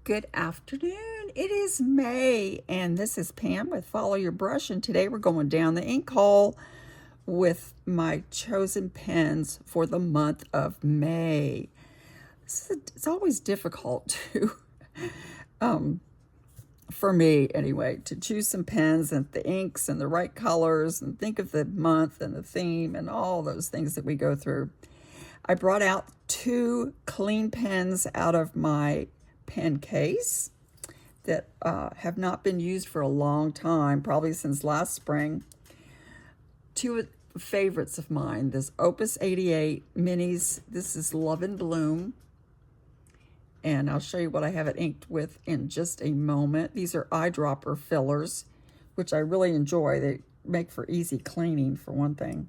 Good afternoon. It is May, and this is Pam with Follow Your Brush, and today we're going down the ink hole with my chosen pens for the month of May. It's always difficult to, for me anyway, to choose some pens and the inks and the right colors and think of the month and the theme and all those things that we go through. I brought out two clean pens out of my pen case that have not been used for a long time, probably since last spring. Two favorites of mine, this Opus 88 minis. This is Love and Bloom, and I'll show you what I have it inked with in just a moment. These are eyedropper fillers, which I really enjoy. They make for easy cleaning, for one thing.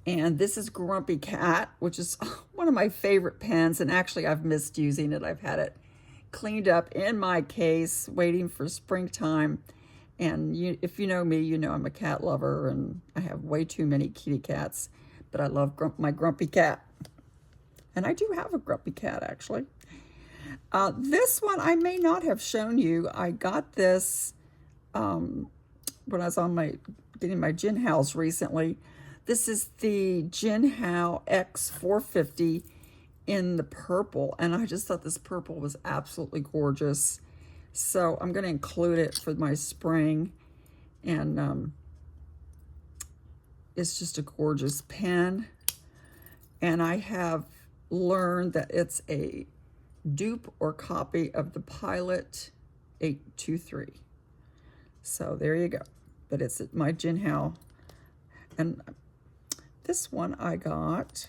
And this is Grumpy Cat, which is one of my favorite pens, and actually I've missed using it. I've had it cleaned up in my case, waiting for springtime. And if you know me, you know I'm a cat lover, and I have way too many kitty cats, but I love my Grumpy Cat. And I do have a Grumpy Cat, actually. This one I may not have shown you. I got this when I was on getting my Jinhaos recently. This is the Jinhao X450 in the purple, and I just thought this purple was absolutely gorgeous. So I'm going to include it for my spring, and it's just a gorgeous pen. And I have learned that it's a dupe or copy of the Pilot 823. So there you go. But it's my Jinhao. And this one I got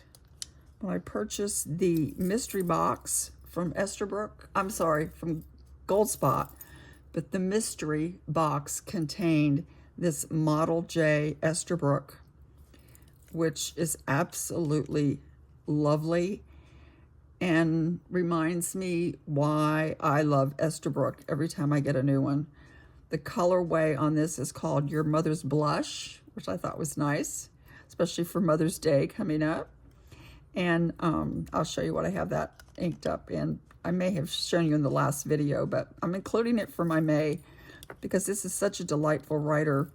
when I purchased the mystery box from from Goldspot. But the mystery box contained this Model J Esterbrook, which is absolutely lovely and reminds me why I love Esterbrook every time I get a new one. The colorway on this is called Your Mother's Blush, which I thought was nice, especially for Mother's Day coming up. And I'll show you what I have that inked up in. I may have shown you in the last video, but I'm including it for my May because this is such a delightful writer.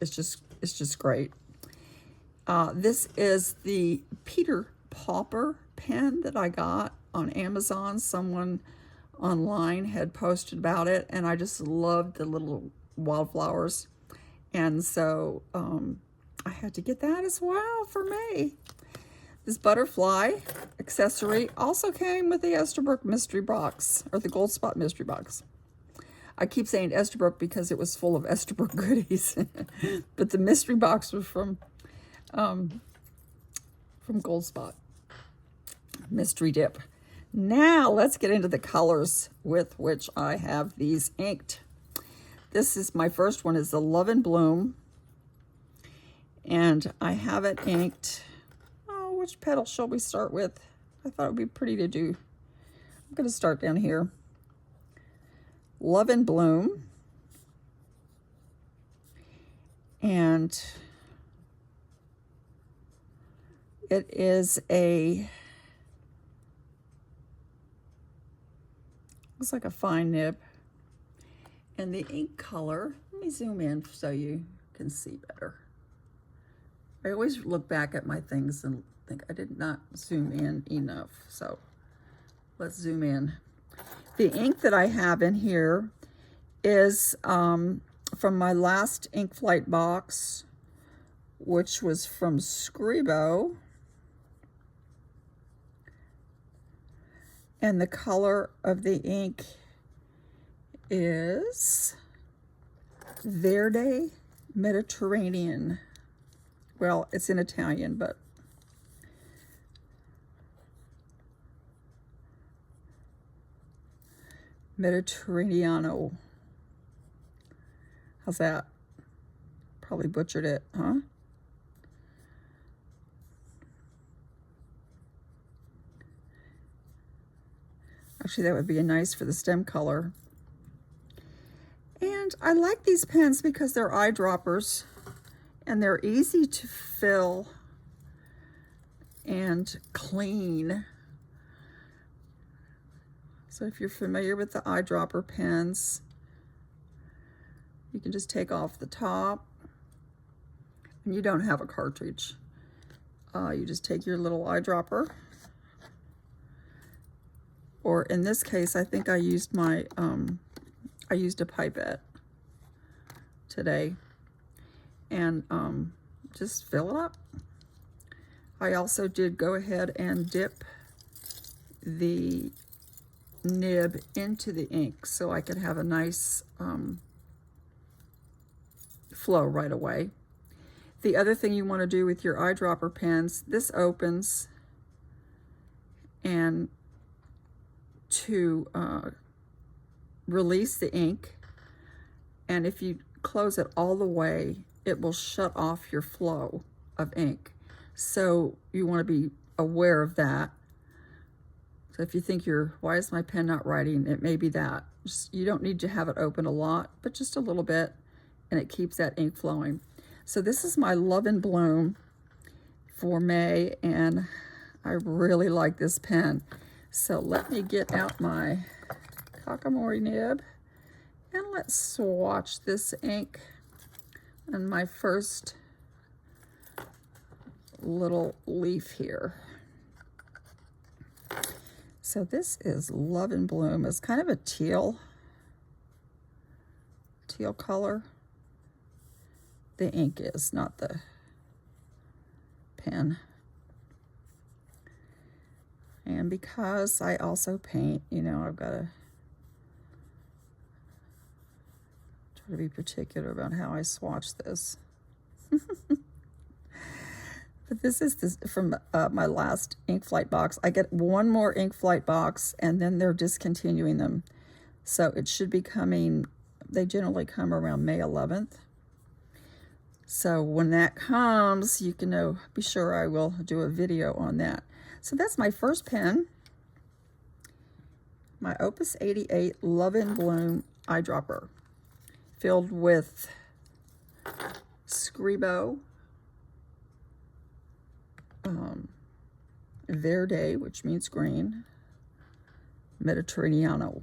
It's just great. This is the Peter Pauper pen that I got on Amazon. Someone online had posted about it, and I just loved the little wildflowers. And so I had to get that as well for May. This butterfly accessory also came with the Esterbrook mystery box, or the Goldspot mystery box. I keep saying Esterbrook because it was full of Esterbrook goodies, but the mystery box was from Goldspot. Mystery dip. Now let's get into the colors with which I have these inked. This is my first one, is the Love and Bloom, and I have it inked. Oh, which petal shall we start with? I thought it would be pretty to do. I'm going to start down here. Love and Bloom, and it is looks like a fine nib. And the ink color, let me zoom in so you can see better. I always look back at my things and think I did not zoom in enough. So let's zoom in. The ink that I have in here is from my last ink flight box, which was from Scribo. And the color of the ink is Verde Mediterranean. Well, it's in Italian, but Mediterraneano. How's that? Probably butchered it, huh? Actually, that would be nice for the stem color. And I like these pens because they're eyedroppers and they're easy to fill and clean. So if you're familiar with the eyedropper pens, you can just take off the top, and you don't have a cartridge. You just take your little eyedropper, or in this case, I think I used my, I used a pipette today, and just fill it up. I also did go ahead and dip the nib into the ink so I could have a nice flow right away. The other thing you want to do with your eyedropper pens, this opens, and to release the ink, and if you close it all the way, it will shut off your flow of ink. So you want to be aware of that. So if you think why is my pen not writing? It may be that. You don't need to have it open a lot, but just a little bit, and it keeps that ink flowing. So this is my Love and Bloom for May, and I really like this pen. So let me get out my Kakamori nib, and let's swatch this ink on my first little leaf here. So this is Love and Bloom. It's kind of a teal color. The ink is, not the pen. And because I also paint, you know, I've got to try to be particular about how I swatch this. But this is from my last Inkflight box. I get one more Inkflight box, and then they're discontinuing them. So it should be coming, they generally come around May 11th. So when that comes, you can know, be sure I will do a video on that. So that's my first pen, my Opus 88 Love and Bloom eyedropper, filled with Scribo Verde, which means green, Mediterrano.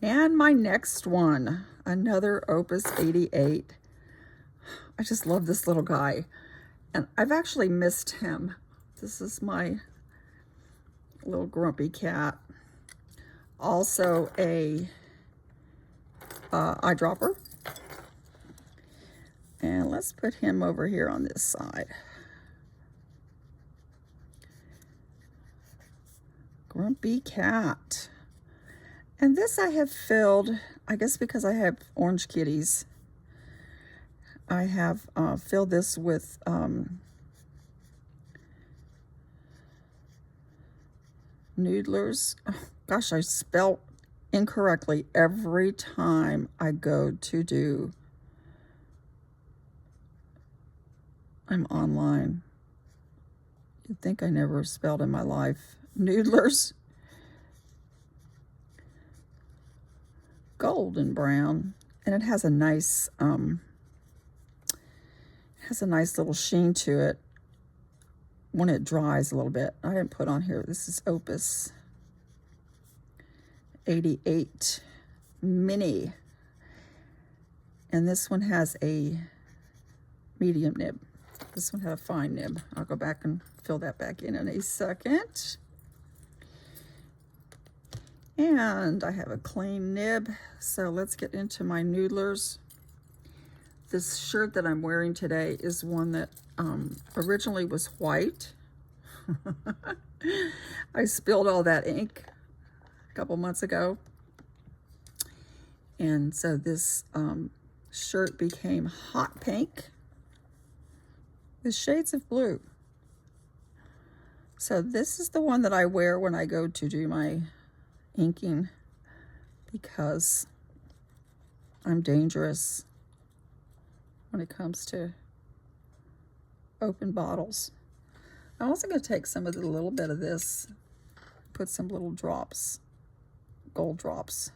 And my next one, another Opus 88. I just love this little guy, and I've actually missed him. This is my little grumpy cat. Also a eyedropper. And let's put him over here on this side. Grumpy cat. And this I have filled, I guess because I have orange kitties, I have filled this with Noodlers. Oh, gosh, I spell incorrectly every time I go to do. I'm online. You'd think I never spelled in my life. Noodlers Golden Brown, and it has a nice little sheen to it when it dries a little bit. I didn't put on here, this is Opus 88 Mini, and this one has a medium nib. This one had a fine nib. I'll go back and fill that back in a second. And I have a clean nib, so let's get into my Noodlers. This shirt that I'm wearing today is one that originally was white. I spilled all that ink a couple months ago, and so this shirt became hot pink with shades of blue. So this is the one that I wear when I go to do my inking, because I'm dangerous when it comes to open bottles. I'm also going to take some of the little bit of this, put some little drops, gold drops,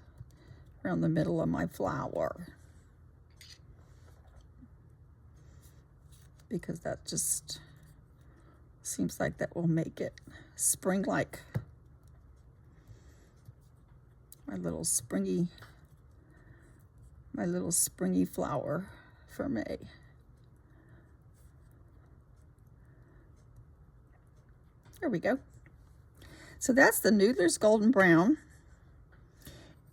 around the middle of my flower, because that just seems like that will make it spring-like. my little springy flower for May. There we go. So that's the Noodlers Golden Brown.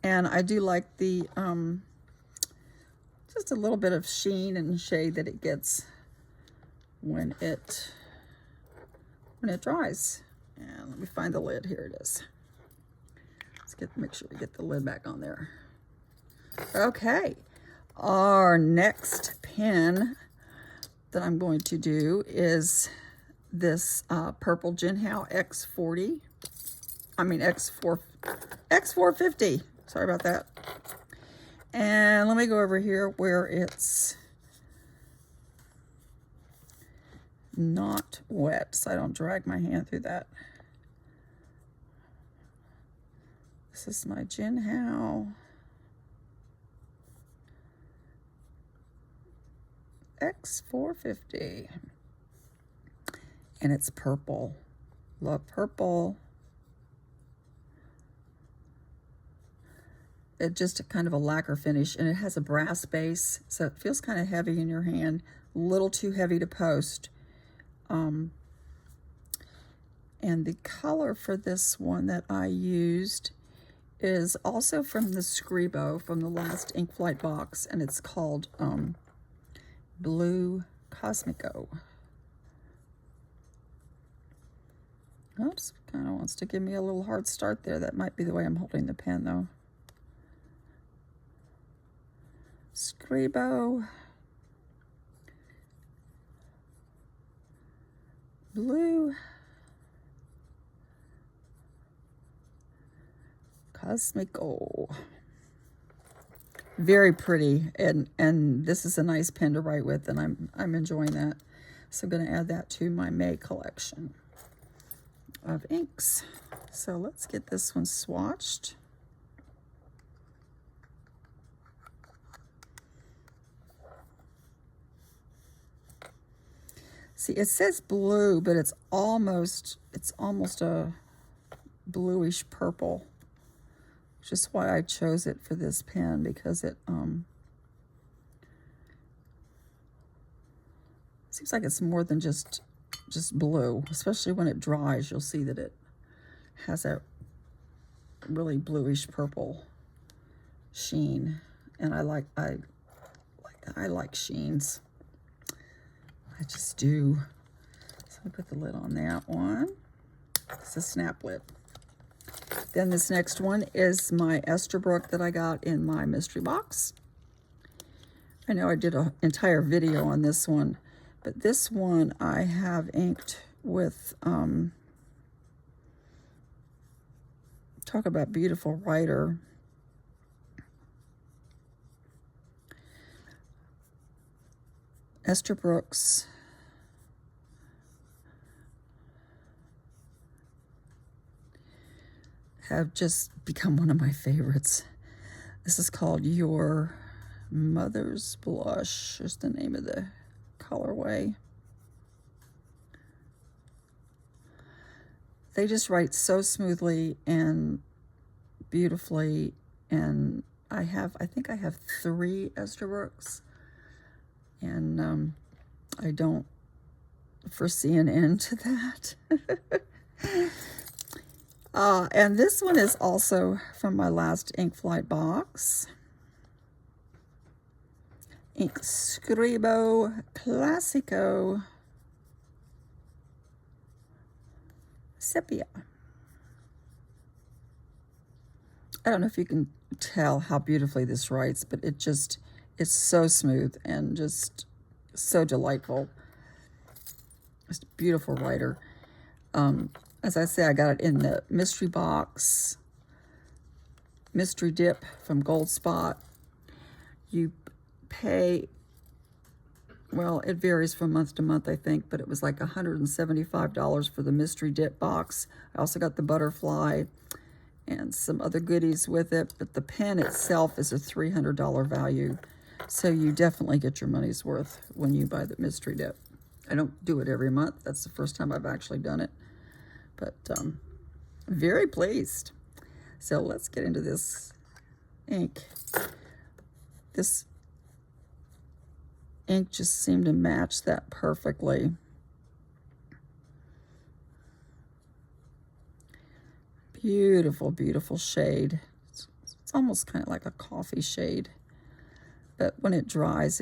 And I do like the, just a little bit of sheen and shade that it gets when it dries. And let me find the lid. Here it is. Let's make sure we get the lid back on there. Okay. Our next pen that I'm going to do is this purple Jinhao X450. Sorry about that. And let me go over here where it's not wet, so I don't drag my hand through that. This is my Jinhao X450. And it's purple. Love purple. It's just kind of a lacquer finish, and it has a brass base, so it feels kind of heavy in your hand, a little too heavy to post. And the color for this one that I used is also from the Scribo, from the last Ink Flight box, and it's called Blu Cosmico. Oops, kind of wants to give me a little hard start there. That might be the way I'm holding the pen, though. Scribo Blu Cosmico. Very pretty, and this is a nice pen to write with, and I'm enjoying that. So I'm going to add that to my May collection of inks. So let's get this one swatched. See, it says blue, but it's almost a bluish purple, which is why I chose it for this pen, because it seems like it's more than just blue. Especially when it dries, you'll see that it has a really bluish purple sheen, and I like sheens. I just do. So I put the lid on that one. It's a snap lid. Then this next one is my Esterbrook that I got in my mystery box. I know I did an entire video on this one, but this one I have inked with, talk about beautiful writer. Esterbrook's have just become one of my favorites. This is called Your Mother's Blush, is the name of the colorway. They just write so smoothly and beautifully, and I think I have 3 Esterbrook's. And I don't foresee an end to that. And this one is also from my last Ink Flight box. Scribo Classico Seppia. I don't know if you can tell how beautifully this writes, but it's so smooth and just so delightful. Just a beautiful writer. As I say, I got it in the mystery box, mystery dip from Gold Spot. You pay, well, it varies from month to month, I think, but it was like $175 for the mystery dip box. I also got the butterfly and some other goodies with it, but the pen itself is a $300 value. So you definitely get your money's worth when you buy the mystery dip. I don't do it every month. That's the first time I've actually done it. But very pleased. So let's get into this ink. This ink just seemed to match that perfectly. Beautiful, beautiful shade. It's almost kind of like a coffee shade. But when it dries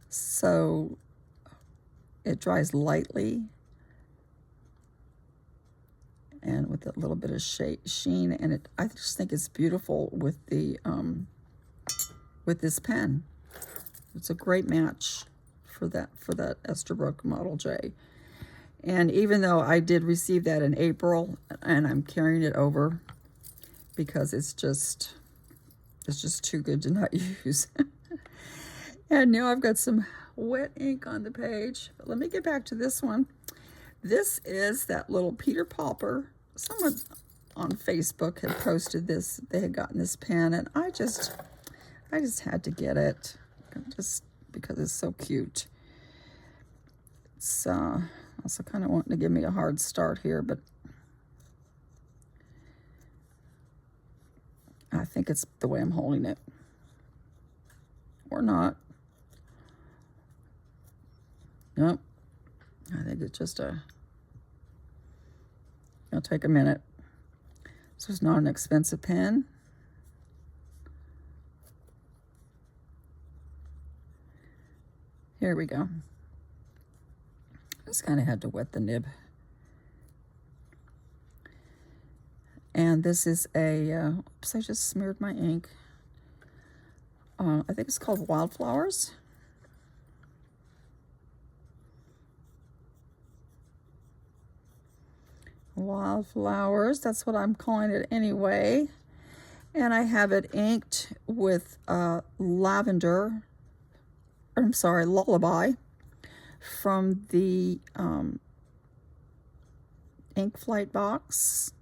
so it dries lightly and with a little bit of sheen, and I just think it's beautiful with the with this pen. It's a great match for that Esterbrook Model J. And even though I did receive that in April, and I'm carrying it over because it's just too good to not use. And now I've got some wet ink on the page. But let me get back to this one. This is that little Peter Pauper. Someone on Facebook had posted this. They had gotten this pen, and I just had to get it just because it's so cute. It's also kind of wanting to give me a hard start here, but I think it's the way I'm holding it. Or not. Nope. I think it's just it'll take a minute. This was not an expensive pen. Here we go. Just kind of had to wet the nib. And this is a, oops, I just smeared my ink. I think it's called Wildflowers. Wildflowers, that's what I'm calling it anyway. And I have it inked with Lullaby from the Ink Flight box.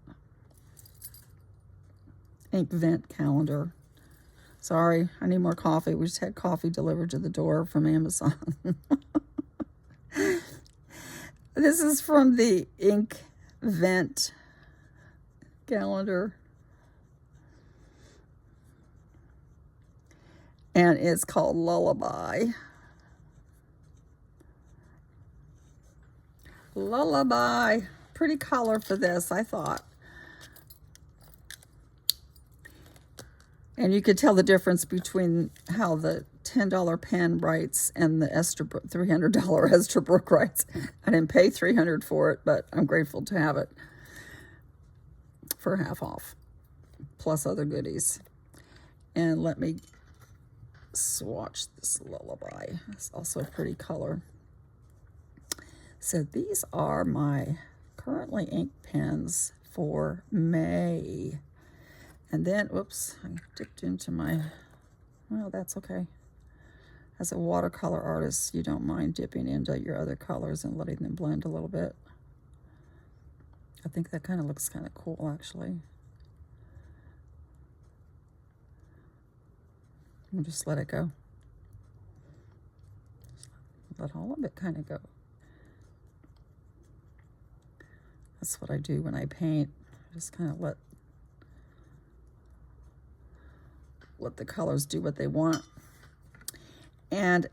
Inkvent Calendar. Sorry, I need more coffee. We just had coffee delivered to the door from Amazon. This is from the Inkvent Calendar. And it's called Lullaby. Lullaby. Pretty color for this, I thought. And you could tell the difference between how the $10 pen writes and the $300 Esterbrook writes. I didn't pay $300 for it, but I'm grateful to have it for half off, plus other goodies. And let me swatch this Lullaby. It's also a pretty color. So these are my currently ink pens for May. And then, whoops, I dipped into my, well, that's okay. As a watercolor artist, you don't mind dipping into your other colors and letting them blend a little bit. I think that kind of looks kind of cool, actually. I'll just let it go. Let all of it kind of go. That's what I do when I paint. I just kind of let the colors do what they want. And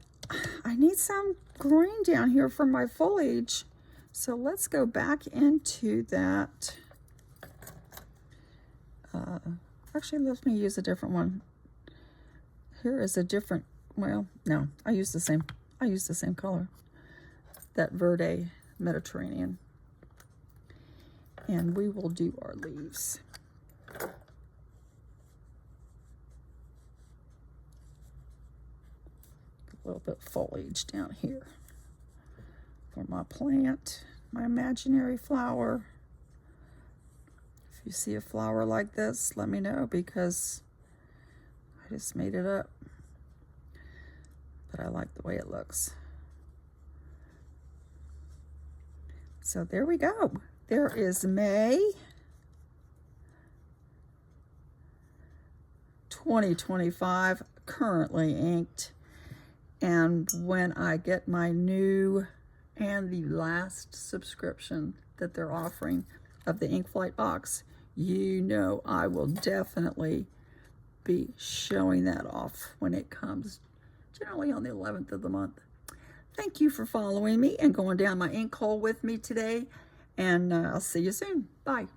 I need some green down here for my foliage. So let's go back into that. Actually, let me use a different one. Here is a different, well, no, I use the same color. That Verde Mediterranean. And we will do our leaves. A little bit of foliage down here for my plant, my imaginary flower. If you see a flower like this, let me know, because I just made it up, but I like the way it looks. So there we go. There is May 2025, currently inked. And when I get my new and the last subscription that they're offering of the Ink Flight box, you know I will definitely be showing that off when it comes, generally on the 11th of the month. Thank you for following me and going down my ink hole with me today, and I'll see you soon. Bye.